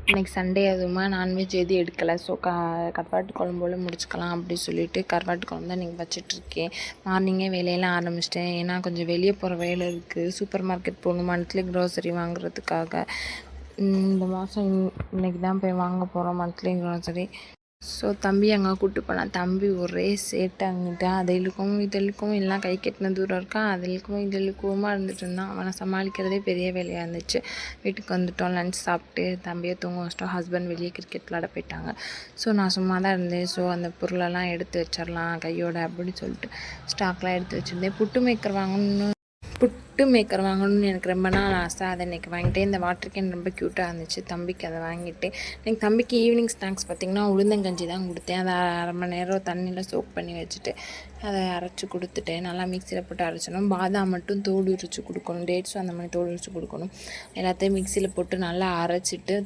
இன்றைக்கி சண்டே அதுவுமா நான்வெஜ் எதுவும் எடுக்கலை. ஸோ கருவாட்டு குழம்போல முடிச்சுக்கலாம் அப்படி சொல்லிட்டு கருவாட்டு குழம்பு தான் இன்றைக்கி வச்சிட்ருக்கேன். மார்னிங்கே வேலையெல்லாம் ஆரம்பிச்சிட்டேன். ஏன்னா கொஞ்சம் வெளியே போகிற வேலை இருக்குது. சூப்பர் மார்க்கெட் போகணும் மந்த்லி க்ரோசரி வாங்குறதுக்காக. இந்த மாதம் இன்றைக்கி தான் போய் வாங்க போகிறோம் மந்த்லி க்ரோசரி. ஸோ தம்பி அங்கே கூப்பிட்டு போனான். தம்பி ஒரே சேட்டை அங்கிட்டு அதை இழுக்கவும் இது இழுக்கவும் எல்லாம் கை கெட்டின தூரம் இருக்கான். அது இழுக்கவும் இது இழுக்கவுமா இருந்துட்டு இருந்தான். அவனை சமாளிக்கிறதே பெரிய வேலையாக இருந்துச்சு. வீட்டுக்கு வந்துட்டோம். லஞ்ச் சாப்பிட்டு தம்பியை தூங்க வச்சிட்டோம். ஹஸ்பண்ட் வெளியே கிரிக்கெட் விளாட போயிட்டாங்க. ஸோ நான் சும்மா தான் இருந்தேன். ஸோ அந்த பொருளெல்லாம் எடுத்து வச்சிடலாம் கையோட அப்படின்னு சொல்லிட்டு ஸ்டாக்லாம் எடுத்து வச்சுருந்தேன். புட்டு மேக்கர் வாங்கணும்னு எனக்கு ரொம்ப நாள் ஆசை. அதை இன்றைக்கி வாங்கிட்டேன். இந்த வாட்டர் கேன் ரொம்ப க்யூட்டாக இருந்துச்சு. தம்பிக்கு அதை வாங்கிட்டு எனக்கு தம்பிக்கு ஈவினிங் ஸ்நாக்ஸ் பார்த்திங்கன்னா உளுந்தங்கஞ்சி தான் கொடுத்தேன். அதை அரை மணி நேரம் தண்ணியில் சோக் பண்ணி வச்சுட்டு அதை அரைச்சி கொடுத்துட்டேன். நல்லா மிக்சியில் போட்டு அரைச்சணும். பாதாம் மட்டும் தோல் உரித்து கொடுக்கணும். டேட்ஸும் அந்த மாதிரி தோல் உரித்து கொடுக்கணும். எல்லாத்தையும் மிக்சியில் போட்டு நல்லா அரைச்சிட்டு